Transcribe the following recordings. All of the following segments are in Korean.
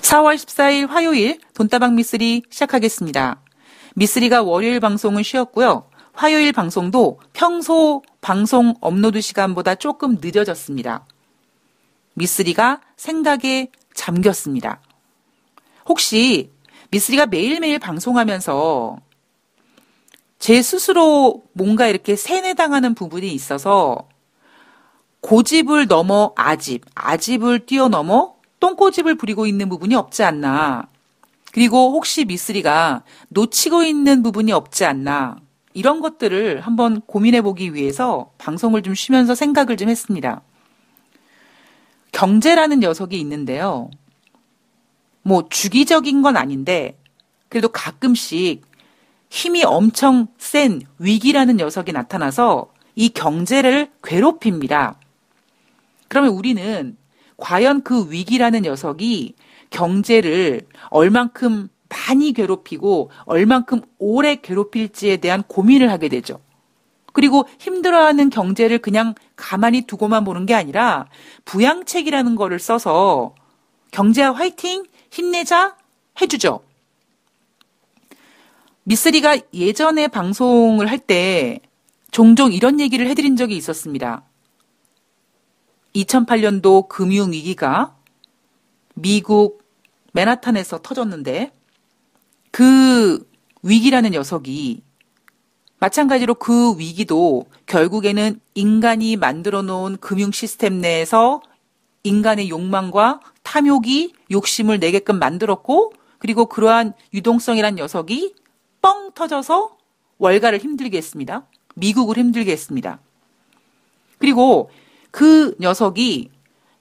4월 14일 화요일 돈다방 미쓰리 시작하겠습니다. 미쓰리가 월요일 방송은 쉬었고요. 화요일 방송도 평소 방송 업로드 시간보다 조금 늦어졌습니다. 미쓰리가 생각에 잠겼습니다. 혹시 미쓰리가 매일매일 방송하면서 제 스스로 뭔가 이렇게 세뇌당하는 부분이 있어서 고집을 넘어 아집을 뛰어넘어 똥꼬집을 부리고 있는 부분이 없지 않나. 그리고 혹시 미쓰리가 놓치고 있는 부분이 없지 않나. 이런 것들을 한번 고민해보기 위해서 방송을 좀 쉬면서 생각을 좀 했습니다. 경제라는 녀석이 있는데요. 뭐 주기적인 건 아닌데 그래도 가끔씩 힘이 엄청 센 위기라는 녀석이 나타나서 이 경제를 괴롭힙니다. 그러면 우리는 과연 그 위기라는 녀석이 경제를 얼만큼 많이 괴롭히고 얼만큼 오래 괴롭힐지에 대한 고민을 하게 되죠. 그리고 힘들어하는 경제를 그냥 가만히 두고만 보는 게 아니라 부양책이라는 거를 써서 경제야 화이팅! 힘내자! 해주죠. 미쓰리가 예전에 방송을 할 때 종종 이런 얘기를 해드린 적이 있었습니다. 2008년도 금융위기가 미국 맨하탄에서 터졌는데 그 위기라는 녀석이 마찬가지로 그 위기도 결국에는 인간이 만들어 놓은 금융 시스템 내에서 인간의 욕망과 탐욕이 욕심을 내게끔 만들었고 그리고 그러한 유동성이란 녀석이 뻥 터져서 월가를 힘들게 했습니다. 미국을 힘들게 했습니다. 그리고 그 녀석이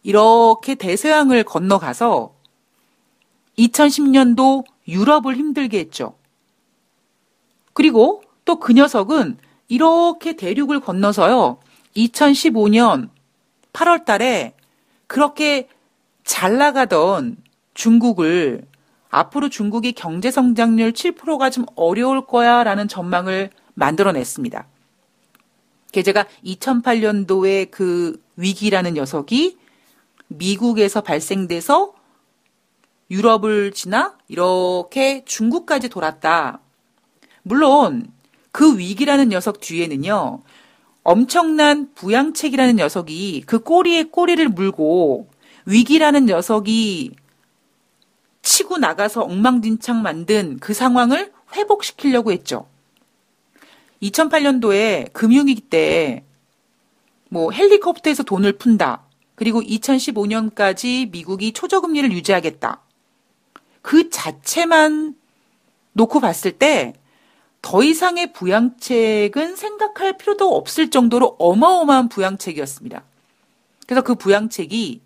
이렇게 대서양을 건너가서 2010년도 유럽을 힘들게 했죠. 그리고 또 그 녀석은 이렇게 대륙을 건너서요. 2015년 8월 달에 그렇게 잘 나가던 중국을 앞으로 중국이 경제 성장률 7%가 좀 어려울 거야 라는 전망을 만들어냈습니다. 제가 2008년도에 그 위기라는 녀석이 미국에서 발생돼서 유럽을 지나 이렇게 중국까지 돌았다. 물론 그 위기라는 녀석 뒤에는요. 엄청난 부양책이라는 녀석이 그 꼬리에 꼬리를 물고 위기라는 녀석이 치고 나가서 엉망진창 만든 그 상황을 회복시키려고 했죠. 2008년도에 금융위기 때 뭐 헬리콥터에서 돈을 푼다. 그리고 2015년까지 미국이 초저금리를 유지하겠다. 그 자체만 놓고 봤을 때 더 이상의 부양책은 생각할 필요도 없을 정도로 어마어마한 부양책이었습니다. 그래서 그 부양책이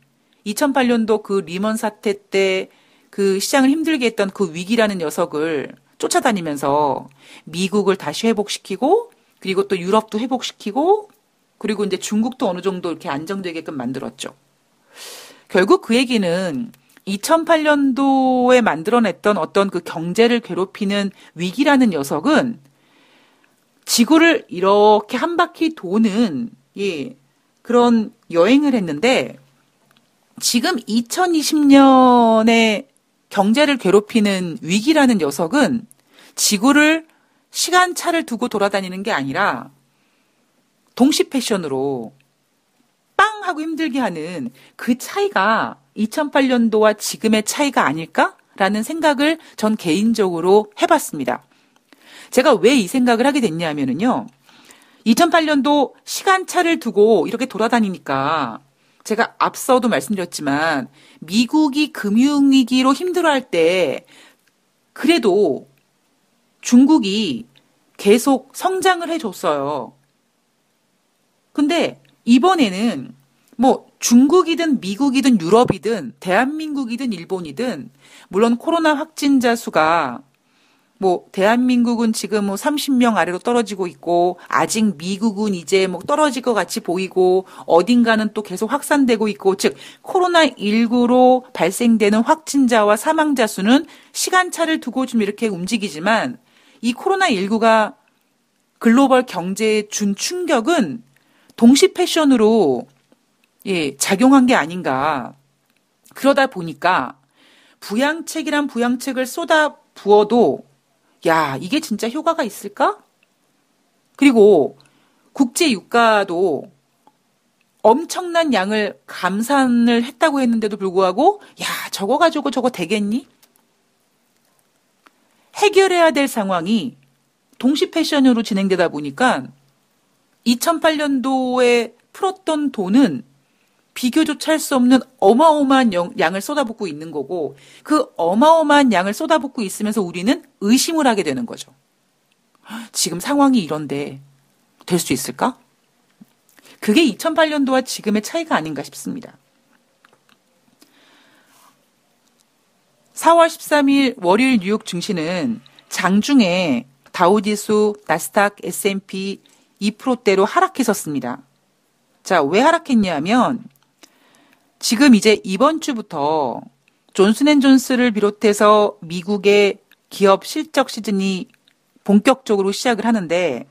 2008년도 그 리먼 사태 때 그 시장을 힘들게 했던 그 위기라는 녀석을 쫓아다니면서 미국을 다시 회복시키고 그리고 또 유럽도 회복시키고 그리고 이제 중국도 어느 정도 이렇게 안정되게끔 만들었죠. 결국 그 얘기는 2008년도에 만들어냈던 어떤 그 경제를 괴롭히는 위기라는 녀석은 지구를 이렇게 한 바퀴 도는 그런 여행을 했는데 지금 2020년에 경제를 괴롭히는 위기라는 녀석은 지구를 시간차를 두고 돌아다니는 게 아니라 동시 패션으로 빵 하고 힘들게 하는 그 차이가 2008년도와 지금의 차이가 아닐까라는 생각을 전 개인적으로 해봤습니다. 제가 왜 이 생각을 하게 됐냐면요. 2008년도 시간차를 두고 이렇게 돌아다니니까 제가 앞서도 말씀드렸지만 미국이 금융위기로 힘들어할 때 그래도 중국이 계속 성장을 해줬어요. 근데 이번에는 뭐 중국이든 미국이든 유럽이든 대한민국이든 일본이든 물론 코로나 확진자 수가 뭐 대한민국은 지금 뭐 30명 아래로 떨어지고 있고 아직 미국은 이제 뭐 떨어질 것 같이 보이고 어딘가는 또 계속 확산되고 있고 즉 코로나19로 발생되는 확진자와 사망자 수는 시간차를 두고 좀 이렇게 움직이지만 이 코로나19가 글로벌 경제에 준 충격은 동시 패션으로 작용한 게 아닌가. 그러다 보니까 부양책이란 부양책을 쏟아 부어도 야, 이게 진짜 효과가 있을까? 그리고 국제 유가도 엄청난 양을 감산을 했다고 했는데도 불구하고 야, 저거 가지고 저거 되겠니? 해결해야 될 상황이 동시 패션으로 진행되다 보니까 2008년도에 풀었던 돈은 비교조차 할 수 없는 어마어마한 양을 쏟아붓고 있는 거고 그 어마어마한 양을 쏟아붓고 있으면서 우리는 의심을 하게 되는 거죠. 지금 상황이 이런데 될 수 있을까? 그게 2008년도와 지금의 차이가 아닌가 싶습니다. 4월 13일 월요일 뉴욕 증시는 장중에 다우지수, 나스닥, S&P 2%대로 하락했었습니다. 자, 왜 하락했냐면 지금 이제 이번 주부터 존슨앤존스를 비롯해서 미국의 기업 실적 시즌이 본격적으로 시작을 하는데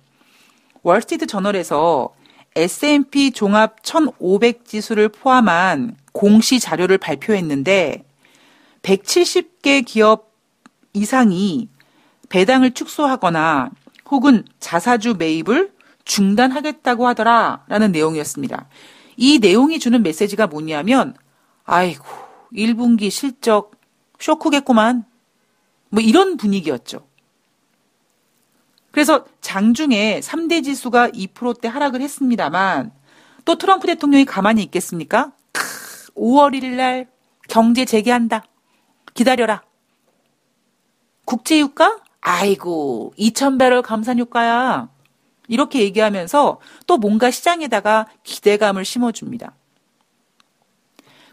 월스트리트 저널에서 S&P 종합 1500 지수를 포함한 공시 자료를 발표했는데 170개 기업 이상이 배당을 축소하거나 혹은 자사주 매입을 중단하겠다고 하더라라는 내용이었습니다. 이 내용이 주는 메시지가 뭐냐면 아이고 1분기 실적 쇼크겠구만 뭐 이런 분위기였죠. 그래서 장중에 3대 지수가 2%대 하락을 했습니다만 또 트럼프 대통령이 가만히 있겠습니까? 5월 1일 날 경제 재개한다. 기다려라. 국제유가? 아이고 2,000배럴 감산유가야. 이렇게 얘기하면서 또 뭔가 시장에다가 기대감을 심어줍니다.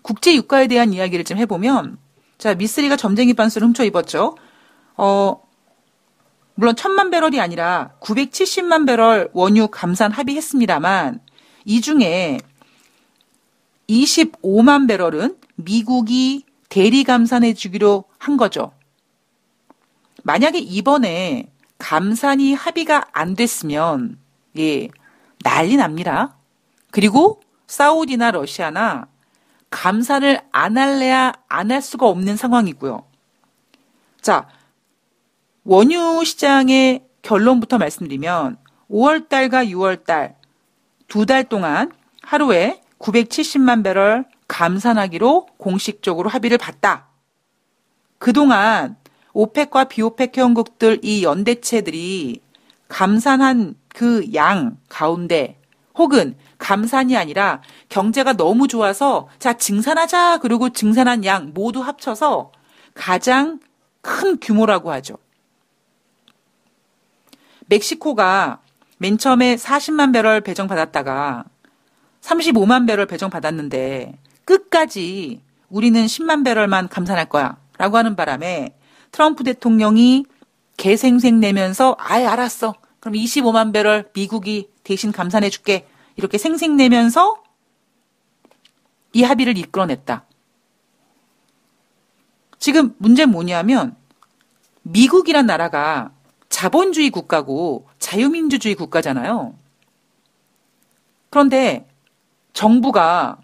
국제유가에 대한 이야기를 좀 해보면 자 미쓰리가 점쟁이 반스를 훔쳐 입었죠. 물론 1,000만 배럴이 아니라 970만 배럴 원유 감산 합의했습니다만 이 중에 25만 배럴은 미국이 대리 감산해 주기로 한 거죠. 만약에 이번에 감산이 합의가 안 됐으면 예, 난리 납니다. 그리고 사우디나 러시아나 감산을 안 할래야 안 할 수가 없는 상황이고요. 자, 원유 시장의 결론부터 말씀드리면 5월달과 6월달 2달 동안 하루에 970만 배럴 감산하기로 공식적으로 합의를 봤다. 그동안 오펙과 비오펙 회원국들 이 연대체들이 감산한 그 양 가운데 혹은 감산이 아니라 경제가 너무 좋아서 자 증산하자 그리고 증산한 양 모두 합쳐서 가장 큰 규모라고 하죠. 멕시코가 맨 처음에 40만 배럴 배정받았다가 35만 배럴 배정받았는데 끝까지 우리는 10만 배럴만 감산할 거야 라고 하는 바람에 트럼프 대통령이 개생생 내면서 아예 알았어. 그럼 25만 배럴 미국이 대신 감산해 줄게. 이렇게 생생 내면서 이 합의를 이끌어냈다. 지금 문제는 뭐냐면 미국이란 나라가 자본주의 국가고 자유민주주의 국가잖아요. 그런데 정부가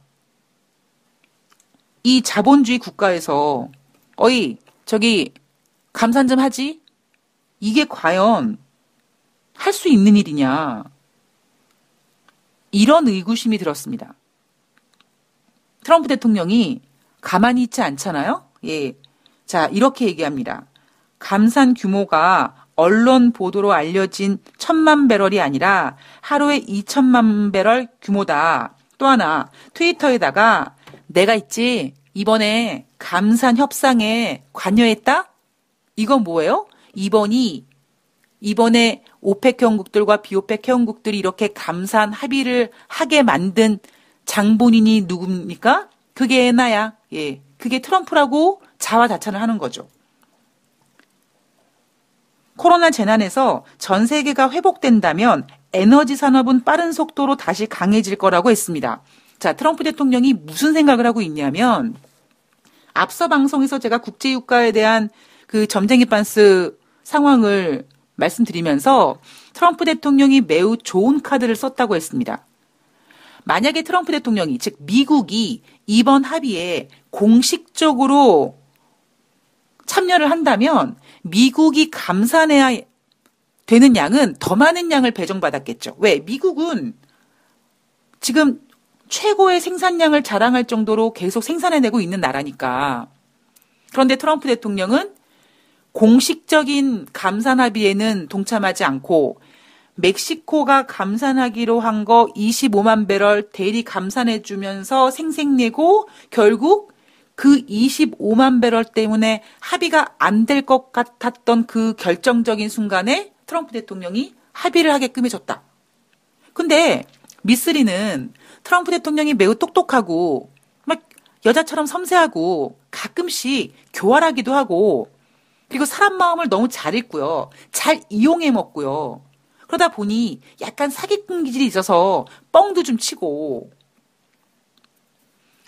이 자본주의 국가에서 어이 저기 감산 좀 하지? 이게 과연 할 수 있는 일이냐? 이런 의구심이 들었습니다. 트럼프 대통령이 가만히 있지 않잖아요? 예. 자, 이렇게 얘기합니다. 감산 규모가 언론 보도로 알려진 1,000만 배럴이 아니라 하루에 2,000만 배럴 규모다. 또 하나, 트위터에다가 내가 있지, 이번에 감산 협상에 관여했다? 이건 뭐예요? 이번에 오펙 회원국들과 비오펙 회원국들이 이렇게 감산 합의를 하게 만든 장본인이 누굽니까? 그게 나야. 예. 그게 트럼프라고 자화자찬을 하는 거죠. 코로나 재난에서 전 세계가 회복된다면 에너지 산업은 빠른 속도로 다시 강해질 거라고 했습니다. 자, 트럼프 대통령이 무슨 생각을 하고 있냐면 앞서 방송에서 제가 국제유가에 대한 그 점쟁이 반스 상황을 말씀드리면서 트럼프 대통령이 매우 좋은 카드를 썼다고 했습니다. 만약에 트럼프 대통령이, 즉 미국이 이번 합의에 공식적으로 참여를 한다면 미국이 감산해야 되는 양은 더 많은 양을 배정받았겠죠. 왜? 미국은 지금 최고의 생산량을 자랑할 정도로 계속 생산해내고 있는 나라니까. 그런데 트럼프 대통령은 공식적인 감산 합의에는 동참하지 않고 멕시코가 감산하기로 한 거 25만 배럴 대리 감산해주면서 생색내고 결국 그 25만 배럴 때문에 합의가 안 될 것 같았던 그 결정적인 순간에 트럼프 대통령이 합의를 하게끔 해줬다. 근데 미쓰리는 트럼프 대통령이 매우 똑똑하고 막 여자처럼 섬세하고 가끔씩 교활하기도 하고 그리고 사람 마음을 너무 잘 읽고요. 잘 이용해 먹고요. 그러다 보니 약간 사기꾼 기질이 있어서 뻥도 좀 치고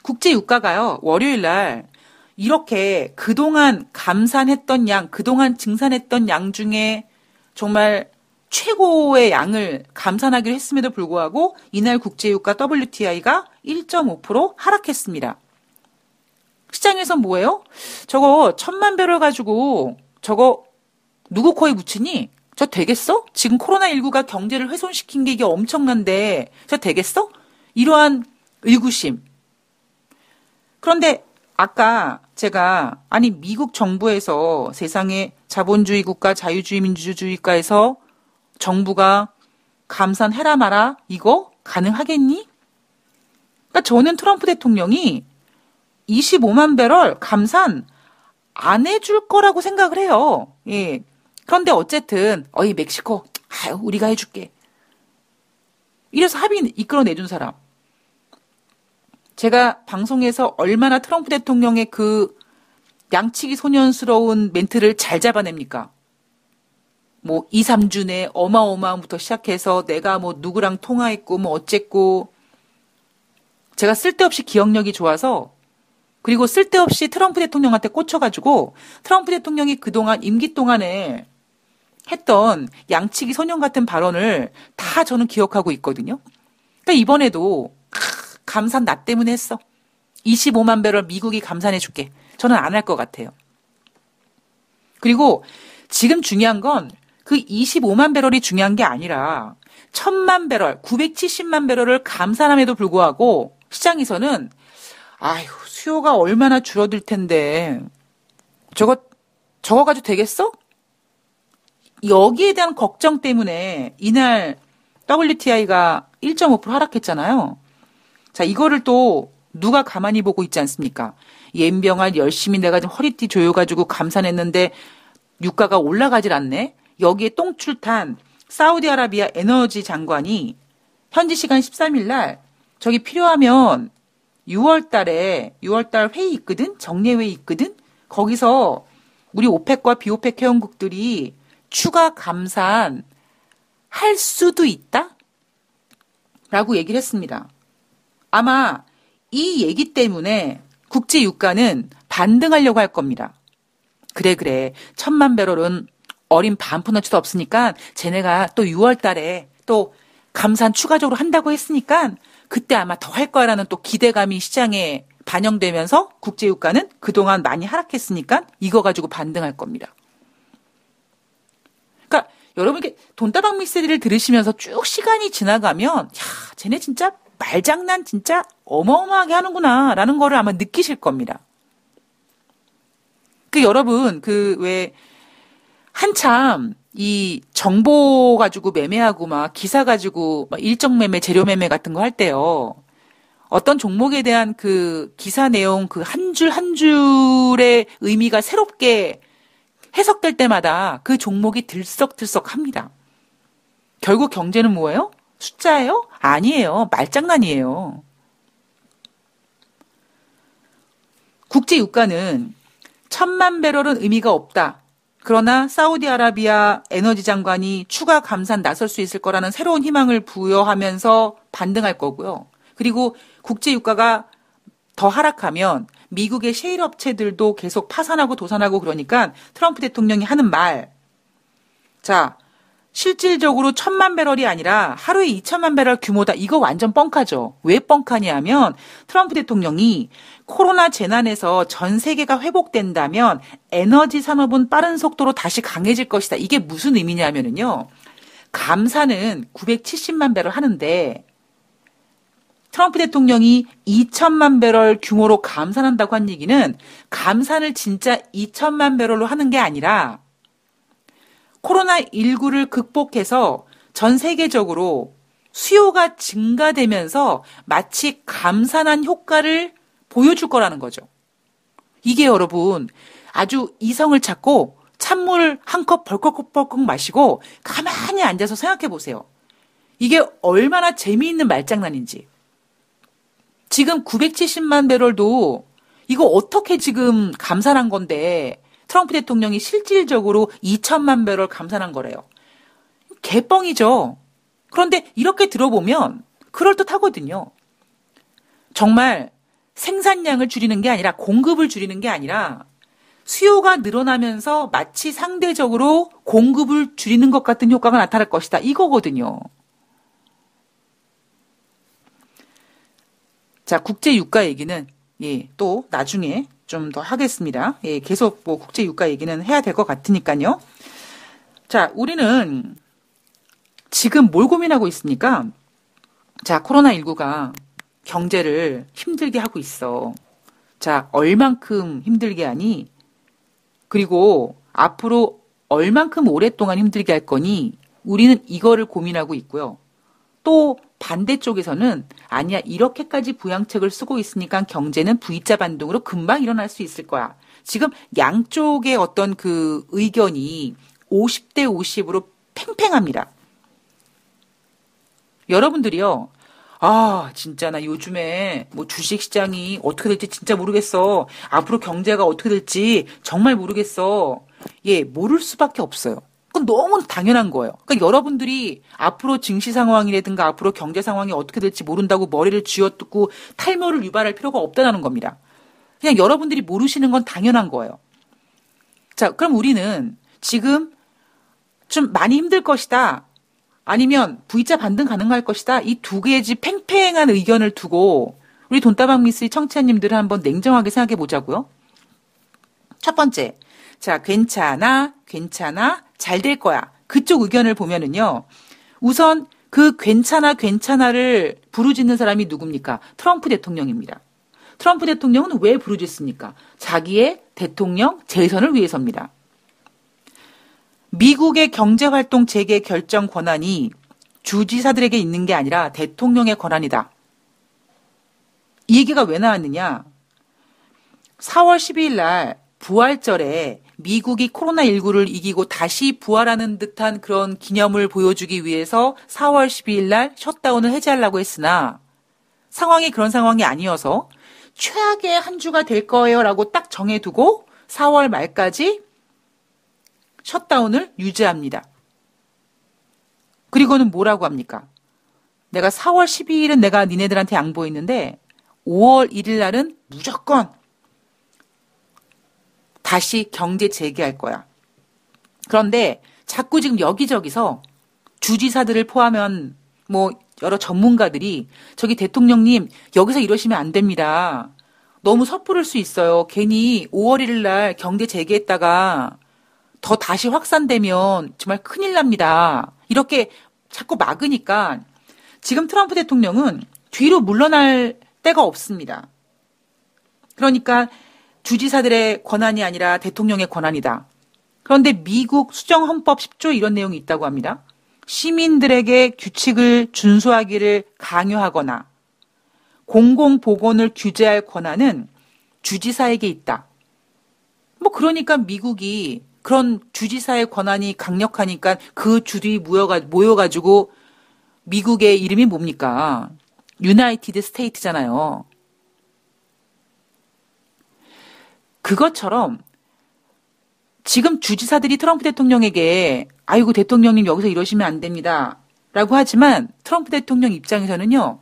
국제 유가가요. 월요일 날 이렇게 그동안 감산했던 양, 그동안 증산했던 양 중에 정말 최고의 양을 감산하기로 했음에도 불구하고 이날 국제유가 WTI가 1.5% 하락했습니다. 시장에서 뭐예요? 저거 1,000만 배럴 가지고 저거 누구 코에 묻히니? 저 되겠어? 지금 코로나19가 경제를 훼손시킨 게 이게 엄청난데 저 되겠어? 이러한 의구심. 그런데 아까 제가 아니 미국 정부에서 세상에 자본주의 국가 자유주의 민주주의국가에서 정부가 감산해라 마라 이거 가능하겠니? 그러니까 저는 트럼프 대통령이 25만 배럴 감산 안 해줄 거라고 생각을 해요. 예. 그런데 어쨌든 어이 멕시코 아유 우리가 해줄게. 이래서 합의 이끌어내준 사람. 제가 방송에서 얼마나 트럼프 대통령의 그 양치기 소년스러운 멘트를 잘 잡아냅니까? 뭐 2, 3주 내 어마어마함부터 시작해서 내가 뭐 누구랑 통화했고 뭐 어쨌고 제가 쓸데없이 기억력이 좋아서 그리고 쓸데없이 트럼프 대통령한테 꽂혀가지고 트럼프 대통령이 그동안 임기 동안에 했던 양치기 소년 같은 발언을 다 저는 기억하고 있거든요. 그러니까 이번에도 감산 나 때문에 했어. 25만 배럴 미국이 감산해줄게. 저는 안 할 것 같아요. 그리고 지금 중요한 건 그 25만 배럴이 중요한 게 아니라 1,000만 배럴, 970만 배럴을 감산함에도 불구하고 시장에서는 아휴 수요가 얼마나 줄어들 텐데 저거 가지고 되겠어? 여기에 대한 걱정 때문에 이날 WTI가 1.5% 하락했잖아요. 자, 이거를 또 누가 가만히 보고 있지 않습니까? 옌병알 열심히 내가 좀 허리띠 조여가지고 감산했는데 유가가 올라가질 않네. 여기에 똥출탄 사우디아라비아 에너지 장관이 현지 시간 13일 날 저기 필요하면 6월 달 회의 있거든? 정례회의 있거든? 거기서 우리 오펙과 비오펙 회원국들이 추가 감산 할 수도 있다? 라고 얘기를 했습니다. 아마 이 얘기 때문에 국제 유가는 반등하려고 할 겁니다. 그래 1,000만 배럴은 어린 반푼어치도 없으니까 쟤네가 또 6월 달에 또 감산 추가적으로 한다고 했으니까 그때 아마 더 할 거라는 또 기대감이 시장에 반영되면서 국제 유가는 그동안 많이 하락했으니까 이거 가지고 반등할 겁니다. 그러니까 여러분 이렇게 돈다방 미스터리를 들으시면서 쭉 시간이 지나가면 야, 쟤네 진짜 말장난 진짜 어마어마하게 하는구나라는 거를 아마 느끼실 겁니다. 그 여러분 그 왜 한참 이 정보 가지고 매매하고 막 기사 가지고 막 일정 매매, 재료 매매 같은 거 할 때요. 어떤 종목에 대한 그 기사 내용 그 한 줄 한 줄의 의미가 새롭게 해석될 때마다 그 종목이 들썩들썩합니다. 결국 경제는 뭐예요? 숫자예요? 아니에요. 말장난이에요. 국제 유가는 1,000만 배럴은 의미가 없다. 그러나 사우디아라비아 에너지 장관이 추가 감산 나설 수 있을 거라는 새로운 희망을 부여하면서 반등할 거고요. 그리고 국제 유가가 더 하락하면 미국의 셰일 업체들도 계속 파산하고 도산하고 그러니까 트럼프 대통령이 하는 말. 자, 실질적으로 1,000만 배럴이 아니라 하루에 2,000만 배럴 규모다. 이거 완전 뻥카죠. 왜 뻥카냐면 트럼프 대통령이 코로나 재난에서 전 세계가 회복된다면 에너지 산업은 빠른 속도로 다시 강해질 것이다. 이게 무슨 의미냐면요. 감산은 970만 배럴 하는데 트럼프 대통령이 2,000만 배럴 규모로 감산한다고 한 얘기는 감산을 진짜 2,000만 배럴로 하는 게 아니라 코로나19를 극복해서 전 세계적으로 수요가 증가되면서 마치 감산한 효과를 보여줄 거라는 거죠. 이게 여러분 아주 이성을 찾고 찬물 한 컵 벌컥벌컥 마시고 가만히 앉아서 생각해 보세요. 이게 얼마나 재미있는 말장난인지. 지금 970만 배럴도 이거 어떻게 지금 감산한 건데 트럼프 대통령이 실질적으로 2,000만 배럴 감산한 거래요. 개뻥이죠. 그런데 이렇게 들어보면 그럴듯하거든요. 정말 생산량을 줄이는 게 아니라 공급을 줄이는 게 아니라 수요가 늘어나면서 마치 상대적으로 공급을 줄이는 것 같은 효과가 나타날 것이다. 이거거든요. 자, 국제 유가 얘기는 또 나중에 좀 더 하겠습니다. 계속 뭐 국제 유가 얘기는 해야 될 것 같으니까요. 자, 우리는 지금 뭘 고민하고 있습니까? 자, 코로나19가 경제를 힘들게 하고 있어. 자, 얼만큼 힘들게 하니? 그리고 앞으로 얼만큼 오랫동안 힘들게 할 거니? 우리는 이거를 고민하고 있고요. 또 반대쪽에서는 아니야, 이렇게까지 부양책을 쓰고 있으니까 경제는 V자 반등으로 금방 일어날 수 있을 거야. 지금 양쪽의 어떤 그 의견이 50대 50으로 팽팽합니다. 여러분들이요. 아, 진짜 나 요즘에 뭐 주식시장이 어떻게 될지 진짜 모르겠어. 앞으로 경제가 어떻게 될지 정말 모르겠어. 모를 수밖에 없어요. 그건 너무 당연한 거예요. 그러니까 여러분들이 앞으로 증시 상황이라든가 앞으로 경제 상황이 어떻게 될지 모른다고 머리를 쥐어뜯고 탈모를 유발할 필요가 없다는 겁니다. 그냥 여러분들이 모르시는 건 당연한 거예요. 자, 그럼 우리는 지금 좀 많이 힘들 것이다. 아니면 V자 반등 가능할 것이다. 이 두 개의 팽팽한 의견을 두고 우리 돈다방 미스리 청취자님들은 한번 냉정하게 생각해 보자고요. 첫 번째, 자, 괜찮아, 잘 될 거야. 그쪽 의견을 보면은요. 우선 그 괜찮아를 부르짖는 사람이 누굽니까? 트럼프 대통령입니다. 트럼프 대통령은 왜 부르짖습니까? 자기의 대통령 재선을 위해서입니다. 미국의 경제활동 재개 결정 권한이 주지사들에게 있는 게 아니라 대통령의 권한이다. 이 얘기가 왜 나왔느냐? 4월 12일 날 부활절에 미국이 코로나19를 이기고 다시 부활하는 듯한 그런 기념을 보여주기 위해서 4월 12일 날 셧다운을 해제하려고 했으나 상황이 그런 상황이 아니어서 최악의 한 주가 될 거예요라고 딱 정해두고 4월 말까지 셧다운을 유지합니다. 그리고는 뭐라고 합니까? 내가 4월 12일은 내가 니네들한테 양보했는데 5월 1일 날은 무조건 다시 경제 재개할 거야. 그런데 자꾸 지금 여기저기서 주지사들을 포함한 뭐 여러 전문가들이 저기 대통령님 여기서 이러시면 안 됩니다. 너무 섣부를 수 있어요. 괜히 5월 1일 날 경제 재개했다가 더 다시 확산되면 정말 큰일 납니다. 이렇게 자꾸 막으니까 지금 트럼프 대통령은 뒤로 물러날 데가 없습니다. 그러니까 주지사들의 권한이 아니라 대통령의 권한이다. 그런데 미국 수정헌법 10조 이런 내용이 있다고 합니다. 시민들에게 규칙을 준수하기를 강요하거나 공공보건을 규제할 권한은 주지사에게 있다. 뭐 그러니까 미국이 그런 주지사의 권한이 강력하니까 그 주들이 모여가지고 미국의 이름이 뭡니까? 유나이티드 스테이트잖아요. 그것처럼 지금 주지사들이 트럼프 대통령에게 아이고 대통령님 여기서 이러시면 안 됩니다. 라고 하지만 트럼프 대통령 입장에서는요.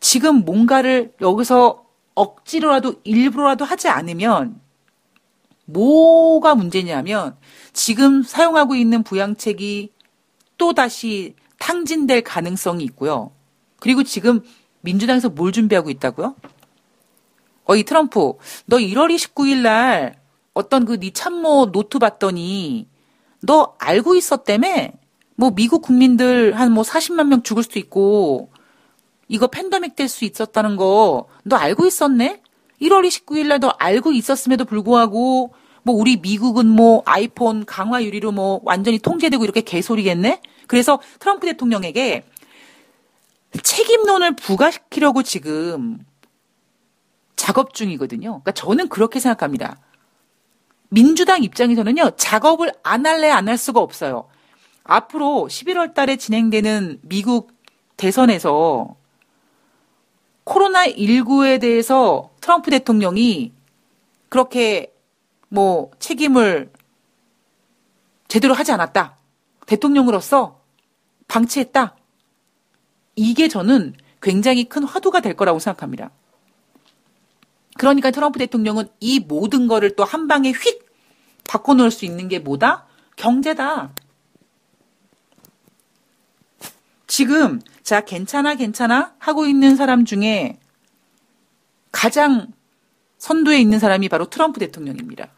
지금 뭔가를 여기서 억지로라도 일부러라도 하지 않으면 뭐가 문제냐면 지금 사용하고 있는 부양책이 또다시 탕진될 가능성이 있고요. 그리고 지금 민주당에서 뭘 준비하고 있다고요? 이 트럼프, 너 1월 29일 날 어떤 네 참모 노트 봤더니 너 알고 있었다며? 뭐 미국 국민들 한 40만 명 죽을 수도 있고 이거 팬데믹 될 수 있었다는 거 너 알고 있었네? 1월 29일 날 너 알고 있었음에도 불구하고 우리 미국은 아이폰 강화 유리로 완전히 통제되고 이렇게 개소리겠네? 그래서 트럼프 대통령에게 책임론을 부과시키려고 지금 작업 중이거든요. 그러니까 저는 그렇게 생각합니다. 민주당 입장에서는요, 작업을 안 할래 안 할 수가 없어요. 앞으로 11월 달에 진행되는 미국 대선에서 코로나19에 대해서 트럼프 대통령이 그렇게 책임을 제대로 하지 않았다. 대통령으로서 방치했다. 이게 저는 굉장히 큰 화두가 될 거라고 생각합니다. 그러니까 트럼프 대통령은 이 모든 거를 또 한 방에 휙 바꿔놓을 수 있는 게 뭐다? 경제다. 지금 괜찮아 하고 있는 사람 중에 가장 선두에 있는 사람이 바로 트럼프 대통령입니다.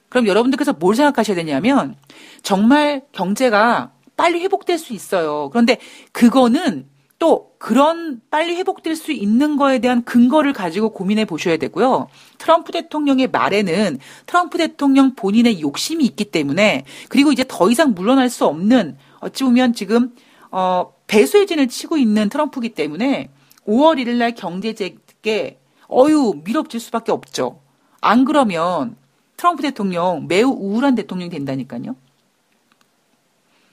그럼 여러분들께서 뭘 생각하셔야 되냐면 정말 경제가 빨리 회복될 수 있어요. 그런데 그거는 또 그런 빨리 회복될 수 있는 거에 대한 근거를 가지고 고민해 보셔야 되고요. 트럼프 대통령의 말에는 트럼프 대통령 본인의 욕심이 있기 때문에 그리고 이제 더 이상 물러날 수 없는 어찌 보면 지금 배수의 진을 치고 있는 트럼프이기 때문에 5월 1일 날 경제재게 밀어붙일 수밖에 없죠. 안 그러면 트럼프 대통령 매우 우울한 대통령이 된다니까요.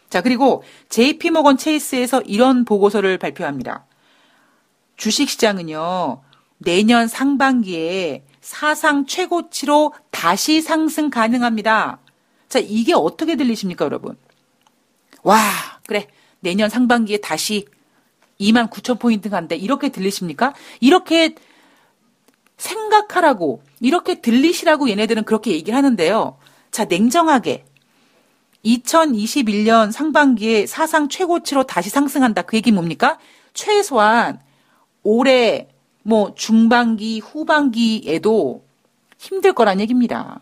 자, 그리고 JP모건 체이스에서 이런 보고서를 발표합니다. 주식시장은요, 내년 상반기에 사상 최고치로 다시 상승 가능합니다. 자, 이게 어떻게 들리십니까, 여러분? 와, 그래. 내년 상반기에 다시 29,000포인트 간대. 이렇게 들리십니까? 이렇게 생각하라고, 이렇게 들리시라고 얘네들은 그렇게 얘기를 하는데요. 자, 냉정하게. 2021년 상반기에 사상 최고치로 다시 상승한다. 그 얘기 뭡니까? 최소한 올해 중반기, 후반기에도 힘들 거란 얘기입니다.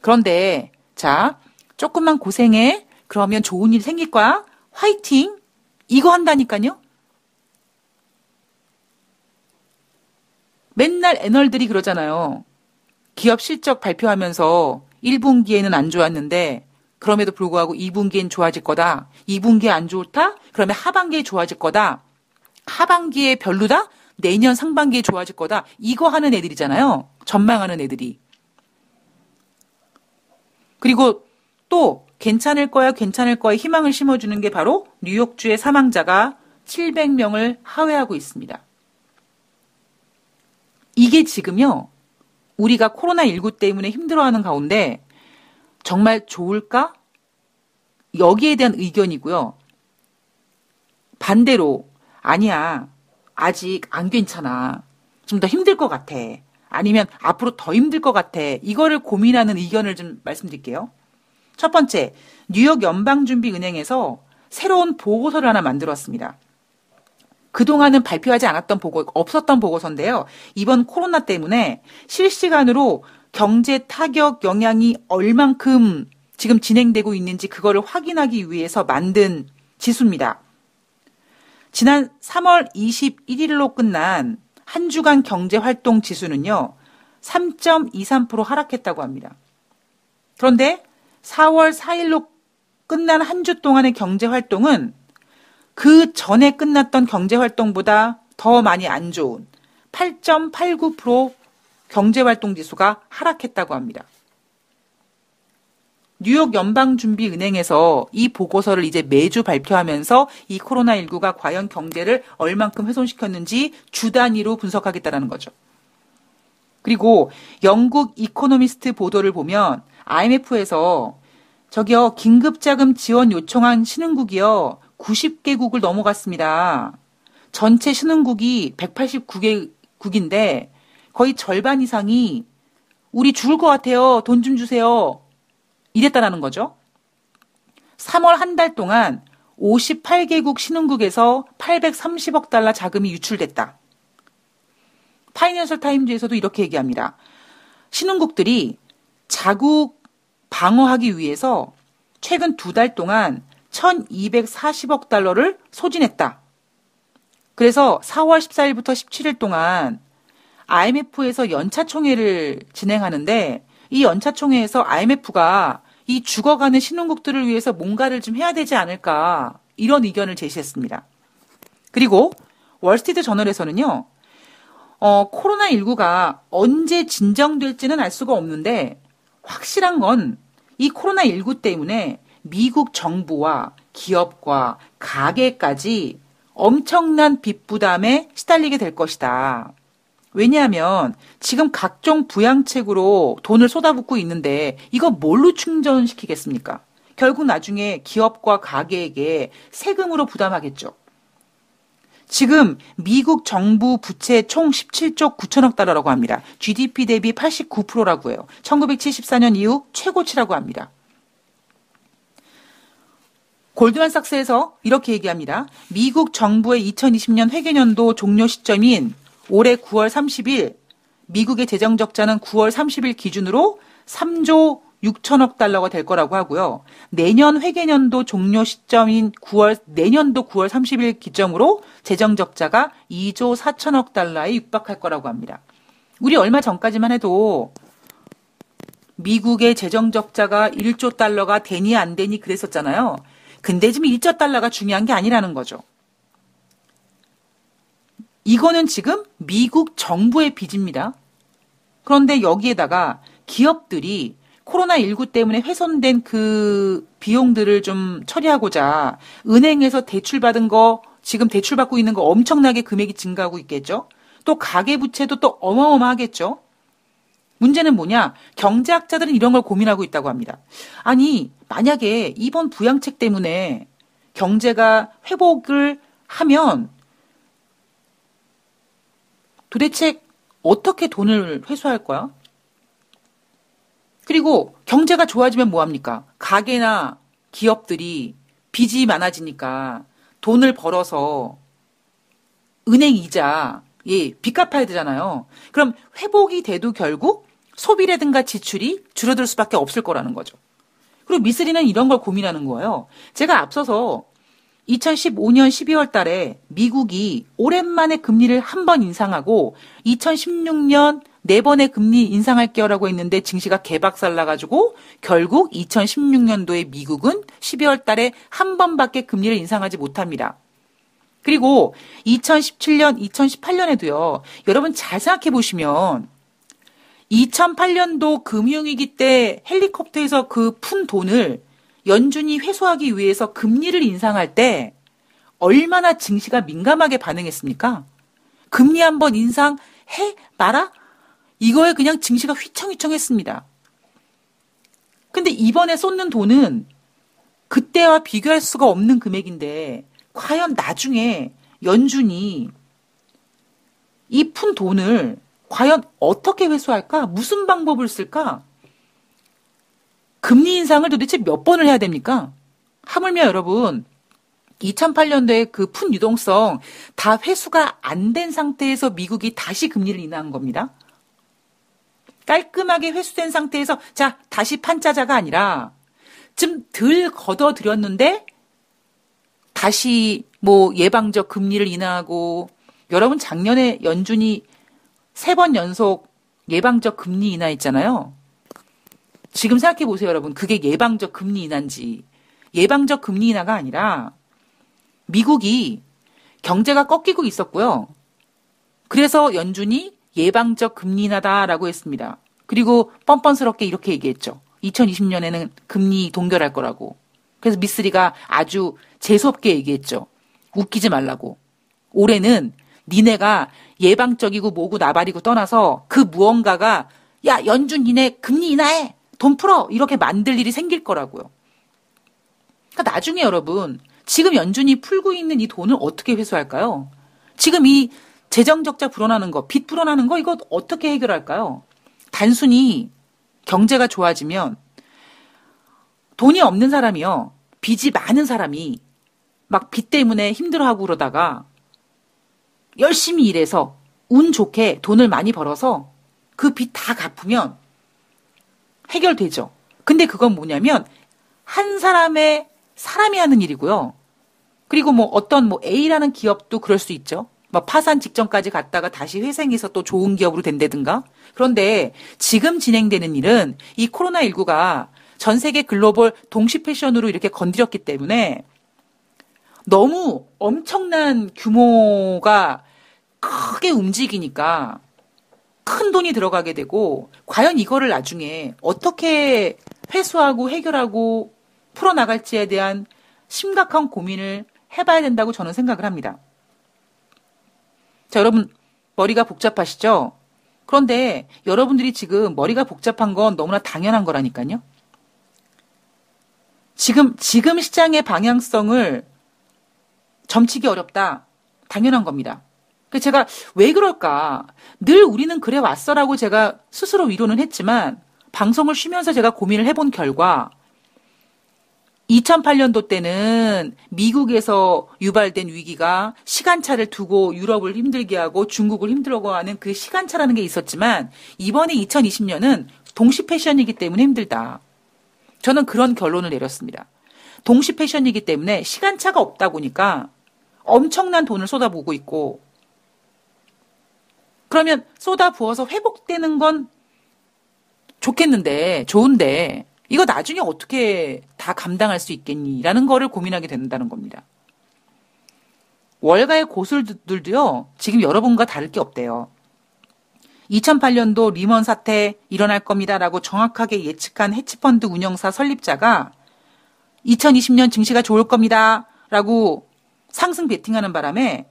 그런데 자, 조금만 고생해. 그러면 좋은 일 생길 거야. 화이팅. 이거 한다니까요. 맨날 애널들이 그러잖아요. 기업 실적 발표하면서 1분기에는 안 좋았는데 그럼에도 불구하고 2분기엔 좋아질 거다. 2분기에 안 좋다? 그러면 하반기에 좋아질 거다. 하반기에 별로다? 내년 상반기에 좋아질 거다. 이거 하는 애들이잖아요. 전망하는 애들이. 그리고 또 괜찮을 거야 희망을 심어주는 게 바로 뉴욕주의 사망자가 700명을 하회하고 있습니다. 이게 지금요. 우리가 코로나19 때문에 힘들어하는 가운데 정말 좋을까? 여기에 대한 의견이고요. 반대로 아니야. 아직 안 괜찮아. 좀 더 힘들 것 같아. 아니면 앞으로 더 힘들 것 같아. 이거를 고민하는 의견을 좀 말씀드릴게요. 첫 번째, 뉴욕 연방준비은행에서 새로운 보고서를 하나 만들었습니다. 그동안은 발표하지 않았던 없었던 보고서인데요. 이번 코로나 때문에 실시간으로 경제 타격 영향이 얼만큼 지금 진행되고 있는지 그거를 확인하기 위해서 만든 지수입니다. 지난 3월 21일로 끝난 한 주간 경제활동 지수는요. 3.23% 하락했다고 합니다. 그런데 4월 4일로 끝난 한 주 동안의 경제활동은 그 전에 끝났던 경제활동보다 더 많이 안 좋은 8.89% 경제활동 지수가 하락했다고 합니다. 뉴욕 연방준비은행에서 이 보고서를 이제 매주 발표하면서 이 코로나19가 과연 경제를 얼만큼 훼손시켰는지 주 단위로 분석하겠다는 거죠. 그리고 영국 이코노미스트 보도를 보면 IMF에서 저기요 긴급자금 지원 요청한 신흥국이요 90개국을 넘어갔습니다. 전체 신흥국이 189개국인데 거의 절반 이상이 우리 죽을 것 같아요. 돈 좀 주세요. 이랬다라는 거죠. 3월 한 달 동안 58개국 신흥국에서 830억 달러 자금이 유출됐다. 파이낸셜 타임즈에서도 이렇게 얘기합니다. 신흥국들이 자국 방어하기 위해서 최근 2달 동안 1240억 달러를 소진했다. 그래서 4월 14일부터 17일 동안 IMF에서 연차총회를 진행하는데 이 연차총회에서 IMF가 이 죽어가는 신흥국들을 위해서 뭔가를 좀 해야 되지 않을까 이런 의견을 제시했습니다. 그리고 월스트리트 저널에서는요. 코로나19가 언제 진정될지는 알 수가 없는데 확실한 건 이 코로나19 때문에 미국 정부와 기업과 가게까지 엄청난 빚 부담에 시달리게 될 것이다. 왜냐하면 지금 각종 부양책으로 돈을 쏟아붓고 있는데 이거 뭘로 충전시키겠습니까? 결국 나중에 기업과 가게에게 세금으로 부담하겠죠. 지금 미국 정부 부채 총 17조 9천억 달러라고 합니다. GDP 대비 89%라고 해요. 1974년 이후 최고치라고 합니다. 골드만삭스에서 이렇게 얘기합니다. 미국 정부의 2020년 회계년도 종료 시점인 올해 9월 30일, 미국의 재정 적자는 9월 30일 기준으로 3조 6천억 달러가 될 거라고 하고요. 내년 회계년도 종료 시점인 내년도 9월 30일 기점으로 재정 적자가 2조 4천억 달러에 육박할 거라고 합니다. 우리 얼마 전까지만 해도 미국의 재정 적자가 1조 달러가 되니 안 되니 그랬었잖아요. 근데 지금 1조 달러가 중요한 게 아니라는 거죠. 이거는 지금 미국 정부의 빚입니다. 그런데 여기에다가 기업들이 코로나19 때문에 훼손된 그 비용들을 좀 처리하고자 은행에서 대출받은 거, 지금 대출받고 있는 거 엄청나게 금액이 증가하고 있겠죠. 또 가계부채도 또 어마어마하겠죠. 문제는 뭐냐? 경제학자들은 이런 걸 고민하고 있다고 합니다. 아니, 만약에 이번 부양책 때문에 경제가 회복을 하면 도대체 어떻게 돈을 회수할 거야? 그리고 경제가 좋아지면 뭐합니까? 가게나 기업들이 빚이 많아지니까 돈을 벌어서 은행 이자, 빚 갚아야 되잖아요. 그럼 회복이 돼도 결국 소비라든가 지출이 줄어들 수밖에 없을 거라는 거죠. 그리고 미쓰리는 이런 걸 고민하는 거예요. 제가 앞서서 2015년 12월 달에 미국이 오랜만에 금리를 한 번 인상하고 2016년 4번의 금리 인상할게요라고 했는데 증시가 개박살 나가지고 결국 2016년도에 미국은 12월 달에 한 번밖에 금리를 인상하지 못합니다. 그리고 2017년, 2018년에도요. 여러분 잘 생각해 보시면 2008년도 금융위기 때 헬리콥터에서 그 푼 돈을 연준이 회수하기 위해서 금리를 인상할 때 얼마나 증시가 민감하게 반응했습니까? 금리 한번 인상해 마라? 이거에 그냥 증시가 휘청휘청했습니다. 근데 이번에 쏟는 돈은 그때와 비교할 수가 없는 금액인데 과연 나중에 연준이 이 푼 돈을 과연 어떻게 회수할까? 무슨 방법을 쓸까? 금리 인상을 도대체 몇 번을 해야 됩니까? 하물며 여러분 2008년도에 그 푼 유동성 다 회수가 안 된 상태에서 미국이 다시 금리를 인하한 겁니다. 깔끔하게 회수된 상태에서 자 다시 판짜자가 아니라 좀 덜 걷어들였는데 다시 뭐 예방적 금리를 인하하고 여러분 작년에 연준이 3번 연속 예방적 금리 인하했잖아요. 지금 생각해 보세요, 여러분. 그게 예방적 금리 인하인지 예방적 금리 인하가 아니라 미국이 경제가 꺾이고 있었고요. 그래서 연준이 예방적 금리 인하다라고 했습니다. 그리고 뻔뻔스럽게 이렇게 얘기했죠. 2020년에는 금리 동결할 거라고. 그래서 미쓰리가 아주 재수없게 얘기했죠. 웃기지 말라고. 올해는 니네가 예방적이고 뭐고 나발이고 떠나서 그 무언가가 야 연준 니네 금리 인하해. 돈 풀어. 이렇게 만들 일이 생길 거라고요. 그러니까 나중에 여러분 지금 연준이 풀고 있는 이 돈을 어떻게 회수할까요? 지금 이 재정 적자 불어나는 거, 빚 불어나는 거 이거 어떻게 해결할까요? 단순히 경제가 좋아지면 돈이 없는 사람이요. 빚이 많은 사람이 막 빚 때문에 힘들어하고 그러다가 열심히 일해서 운 좋게 돈을 많이 벌어서 그 빚 다 갚으면 해결되죠. 근데 그건 뭐냐면 한 사람이 하는 일이고요. 그리고 뭐 어떤 뭐 A라는 기업도 그럴 수 있죠. 뭐 파산 직전까지 갔다가 다시 회생해서 또 좋은 기업으로 된다든가. 그런데 지금 진행되는 일은 이 코로나19가 전 세계 글로벌 동시 패션으로 이렇게 건드렸기 때문에 너무 엄청난 규모가 크게 움직이니까 큰 돈이 들어가게 되고 과연 이거를 나중에 어떻게 회수하고 해결하고 풀어나갈지에 대한 심각한 고민을 해봐야 된다고 저는 생각을 합니다. 자, 여러분 머리가 복잡하시죠? 그런데 여러분들이 지금 머리가 복잡한 건 너무나 당연한 거라니까요. 지금 시장의 방향성을 점치기 어렵다. 당연한 겁니다. 그래서 제가 왜 그럴까? 늘 우리는 그래 왔어라고 제가 스스로 위로는 했지만 방송을 쉬면서 제가 고민을 해본 결과 2008년도 때는 미국에서 유발된 위기가 시간차를 두고 유럽을 힘들게 하고 중국을 힘들게 하는 그 시간차라는 게 있었지만 이번에 2020년은 동시 패션이기 때문에 힘들다. 저는 그런 결론을 내렸습니다. 동시 패션이기 때문에 시간차가 없다 보니까 엄청난 돈을 쏟아부고 있고 그러면 쏟아부어서 회복되는 건 좋은데 이거 나중에 어떻게 다 감당할 수 있겠니라는 거를 고민하게 된다는 겁니다. 월가의 고수들도요. 지금 여러분과 다를 게 없대요. 2008년도 리먼 사태 일어날 겁니다라고 정확하게 예측한 헤지펀드 운영사 설립자가 2020년 증시가 좋을 겁니다라고 상승 베팅하는 바람에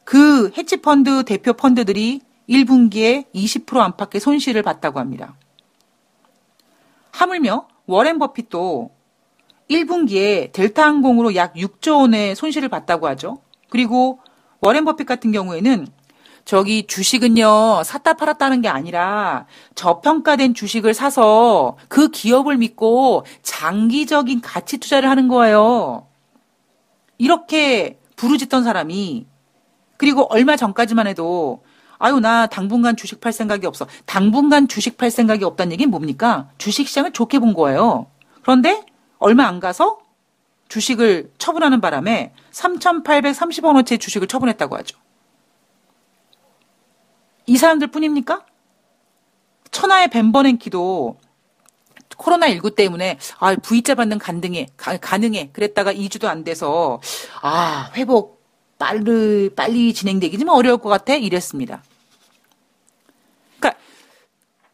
그 헤지펀드 대표 펀드들이 1분기에 20% 안팎의 손실을 봤다고 합니다. 하물며 워렌 버핏도 1분기에 델타항공으로 약 6조 원의 손실을 봤다고 하죠. 그리고 워렌 버핏 같은 경우에는 저기 주식은요 샀다 팔았다는 게 아니라 저평가된 주식을 사서 그 기업을 믿고 장기적인 가치 투자를 하는 거예요. 이렇게 부르짖던 사람이 그리고 얼마 전까지만 해도 아유 나 당분간 주식 팔 생각이 없어. 당분간 주식 팔 생각이 없다는 얘기는 뭡니까? 주식시장을 좋게 본 거예요. 그런데 얼마 안 가서 주식을 처분하는 바람에 3,830원어치의 주식을 처분했다고 하죠. 이 사람들 뿐입니까? 천하의 벤버냉키도 코로나19 때문에 V자 반등 가능해. 그랬다가 2주도 안 돼서 회복 빨리 진행되기지만 어려울 것 같아 이랬습니다. 그러니까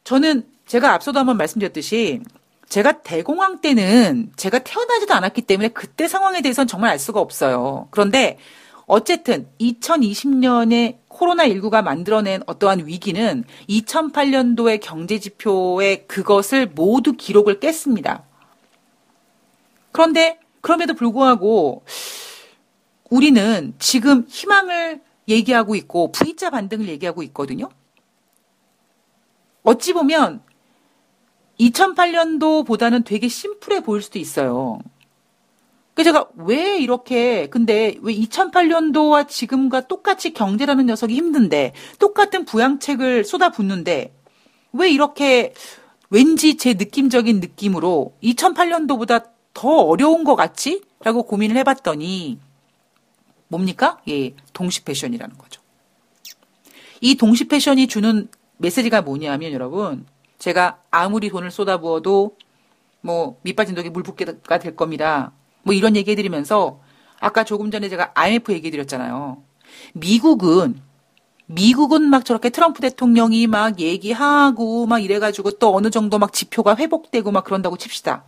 저는 제가 앞서도 한번 말씀드렸듯이 제가 대공황 때는 제가 태어나지도 않았기 때문에 그때 상황에 대해서는 정말 알 수가 없어요. 그런데 어쨌든 2020년에 코로나19가 만들어낸 어떠한 위기는 2008년도의 경제지표의 그것을 모두 기록을 깼습니다. 그런데 그럼에도 불구하고 우리는 지금 희망을 얘기하고 있고 V자 반등을 얘기하고 있거든요. 어찌 보면 2008년도보다는 되게 심플해 보일 수도 있어요. 그래서 제가 근데 왜 2008년도와 지금과 똑같이 경제라는 녀석이 힘든데 똑같은 부양책을 쏟아붓는데 왜 이렇게 왠지 제 느낌적인 느낌으로 2008년도보다 더 어려운 것 같지? 라고 고민을 해봤더니 뭡니까? 예, 동시 패션이라는 거죠. 이 동시 패션이 주는 메시지가 뭐냐면 여러분 제가 아무리 돈을 쏟아부어도 뭐 밑빠진 독에 물 붓기가 될 겁니다. 뭐 이런 얘기 해드리면서 아까 조금 전에 제가 IMF 얘기해드렸잖아요. 미국은 막 저렇게 트럼프 대통령이 막 얘기하고 막 이래가지고 또 어느 정도 막 지표가 회복되고 막 그런다고 칩시다.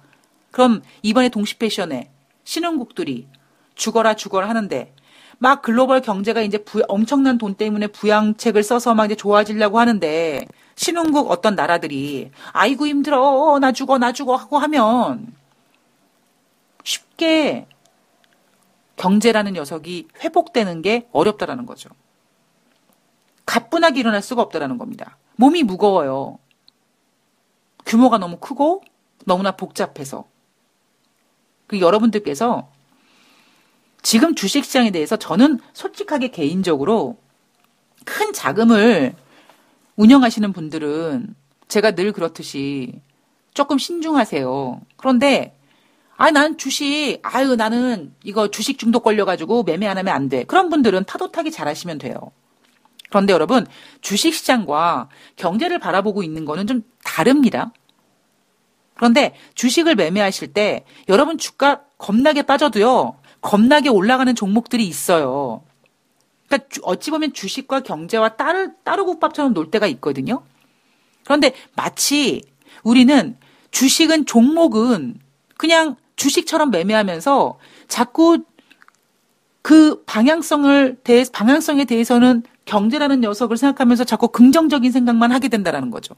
그럼 이번에 동시 패션에 신흥국들이 죽어라 하는데 막 글로벌 경제가 이제 엄청난 돈 때문에 부양책을 써서 막 이제 좋아지려고 하는데 신흥국 어떤 나라들이 아이고 힘들어 나 죽어 하고 하면 쉽게 경제라는 녀석이 회복되는 게 어렵다라는 거죠. 가뿐하게 일어날 수가 없다라는 겁니다. 몸이 무거워요. 규모가 너무 크고 너무나 복잡해서. 그리고 여러분들께서 지금 주식시장에 대해서 저는 솔직하게 개인적으로 큰 자금을 운영하시는 분들은 제가 늘 그렇듯이 조금 신중하세요. 그런데 나는 나는 이거 주식 중독 걸려가지고 매매 안 하면 안 돼. 그런 분들은 파도 타기 잘하시면 돼요. 그런데 여러분, 주식시장과 경제를 바라보고 있는 거는 좀 다릅니다. 그런데 주식을 매매하실 때 여러분 주가 겁나게 빠져도요, 겁나게 올라가는 종목들이 있어요. 그러니까 어찌 보면 주식과 경제와 따르국밥처럼 놀 때가 있거든요. 그런데 마치 우리는 종목은 그냥 주식처럼 매매하면서 자꾸 그 방향성에 대해서는 경제라는 녀석을 생각하면서 자꾸 긍정적인 생각만 하게 된다는 거죠.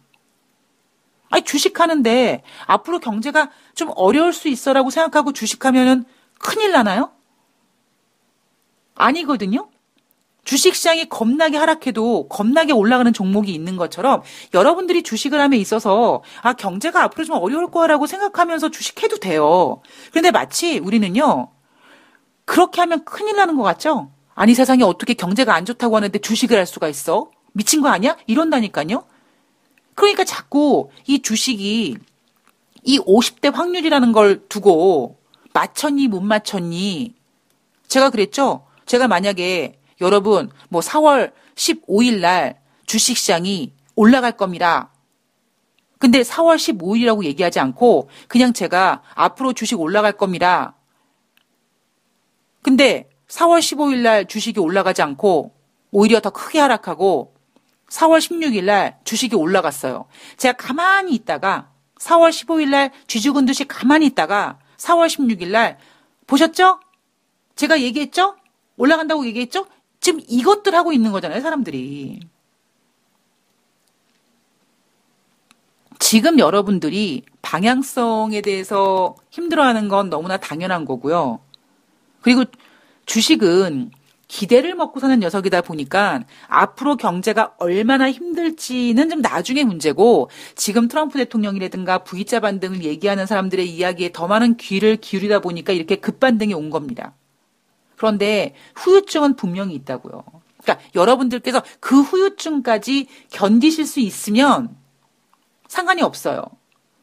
주식하는데 앞으로 경제가 좀 어려울 수 있어라고 생각하고 주식하면은 큰일 나나요? 아니거든요. 주식시장이 겁나게 하락해도 겁나게 올라가는 종목이 있는 것처럼 여러분들이 주식을 함에 있어서 경제가 앞으로 좀 어려울 거라고 생각하면서 주식해도 돼요. 그런데 마치 우리는요, 그렇게 하면 큰일 나는 것 같죠? 아니 세상에 어떻게 경제가 안 좋다고 하는데 주식을 할 수가 있어? 미친 거 아니야? 이런다니까요. 그러니까 자꾸 이 주식이 이 50대 확률이라는 걸 두고 맞췄니 못 맞췄니? 제가 그랬죠? 제가 만약에 여러분 4월 15일 날 주식시장이 올라갈 겁니다. 근데 4월 15일이라고 얘기하지 않고 그냥 제가 앞으로 주식 올라갈 겁니다. 근데 4월 15일 날 주식이 올라가지 않고 오히려 더 크게 하락하고 4월 16일 날 주식이 올라갔어요. 제가 가만히 있다가 4월 15일 날 쥐죽은 듯이 가만히 있다가 4월 16일 날 보셨죠? 제가 얘기했죠? 올라간다고 얘기했죠? 지금 이것들 하고 있는 거잖아요, 사람들이. 지금 여러분들이 방향성에 대해서 힘들어하는 건 너무나 당연한 거고요. 그리고 주식은 기대를 먹고 사는 녀석이다 보니까 앞으로 경제가 얼마나 힘들지는 좀 나중에 문제고, 지금 트럼프 대통령이라든가 V자 반등을 얘기하는 사람들의 이야기에 더 많은 귀를 기울이다 보니까 이렇게 급반등이 온 겁니다. 그런데 후유증은 분명히 있다고요. 그러니까 여러분들께서 그 후유증까지 견디실 수 있으면 상관이 없어요.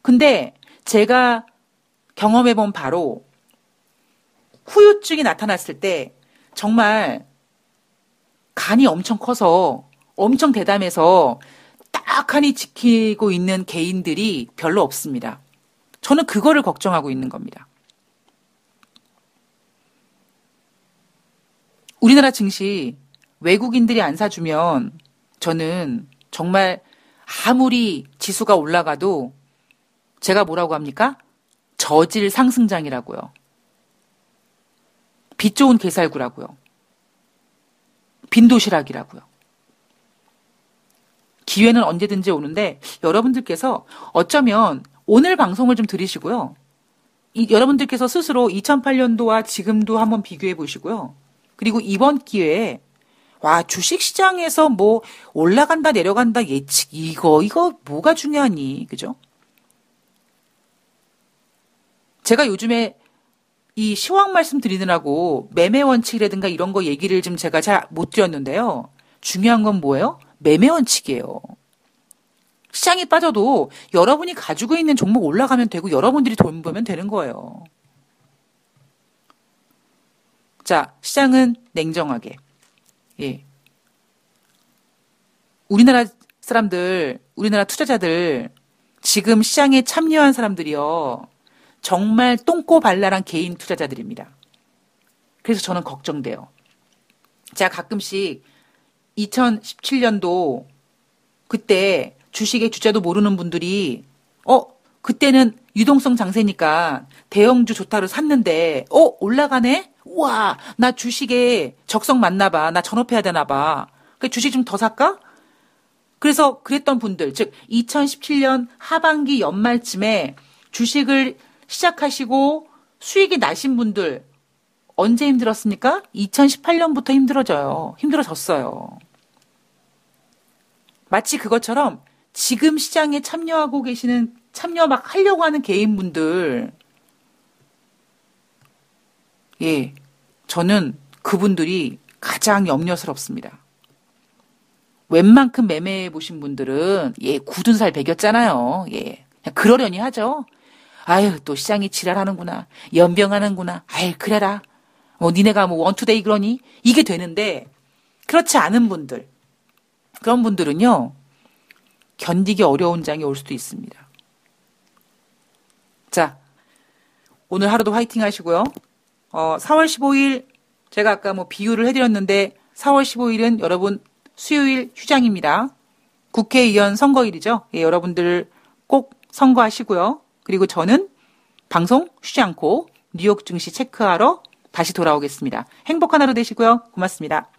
근데 제가 경험해본 바로 후유증이 나타났을 때 정말 간이 엄청 커서 엄청 대담해서 딱하니 지키고 있는 개인들이 별로 없습니다. 저는 그거를 걱정하고 있는 겁니다. 우리나라 증시 외국인들이 안 사주면 저는 정말 아무리 지수가 올라가도 제가 뭐라고 합니까? 저질 상승장이라고요. 빛 좋은 개살구라고요. 빈도시락이라고요. 기회는 언제든지 오는데 여러분들께서 어쩌면 오늘 방송을 좀 들으시고요. 여러분들께서 스스로 2008년도와 지금도 한번 비교해 보시고요. 그리고 이번 기회에 주식시장에서 올라간다 내려간다 예측 이거 뭐가 중요하니, 그죠? 제가 요즘에 이 시황 말씀 드리느라고 매매 원칙이라든가 이런 거 얘기를 좀 제가 잘 못 드렸는데요. 중요한 건 뭐예요? 매매 원칙이에요. 시장이 빠져도 여러분이 가지고 있는 종목 올라가면 되고 여러분들이 돈 벌면 되는 거예요. 자, 시장은 냉정하게. 예. 우리나라 사람들, 우리나라 투자자들, 지금 시장에 참여한 사람들이요. 정말 똥꼬발랄한 개인 투자자들입니다. 그래서 저는 걱정돼요. 제가 가끔씩 2017년도 그때 주식의 주자도 모르는 분들이 그때는 유동성 장세니까 대형주 좋다로 샀는데 올라가네? 우와, 나 주식에 적성 맞나 봐. 나 전업해야 되나 봐. 주식 좀 더 살까? 그래서 그랬던 분들, 즉 2017년 하반기 연말쯤에 주식을 시작하시고 수익이 나신 분들 언제 힘들었습니까? 2018년부터 힘들어졌어요. 마치 그것처럼 지금 시장에 참여 막 하려고 하는 개인분들, 예, 저는 그분들이 가장 염려스럽습니다. 웬만큼 매매해 보신 분들은 굳은 살 배겼잖아요. 그냥 그러려니 하죠. 아유, 또 시장이 지랄하는구나. 연병하는구나. 아유, 그래라. 니네가 원투데이 그러니? 이게 되는데 그렇지 않은 분들, 그런 분들은요, 견디기 어려운 장이 올 수도 있습니다. 자, 오늘 하루도 화이팅 하시고요. 4월 15일, 제가 아까 비유를 해드렸는데, 4월 15일은 여러분 수요일 휴장입니다. 국회의원 선거일이죠. 여러분들 꼭 선거하시고요. 그리고 저는 방송 쉬지 않고 뉴욕 증시 체크하러 다시 돌아오겠습니다. 행복한 하루 되시고요. 고맙습니다.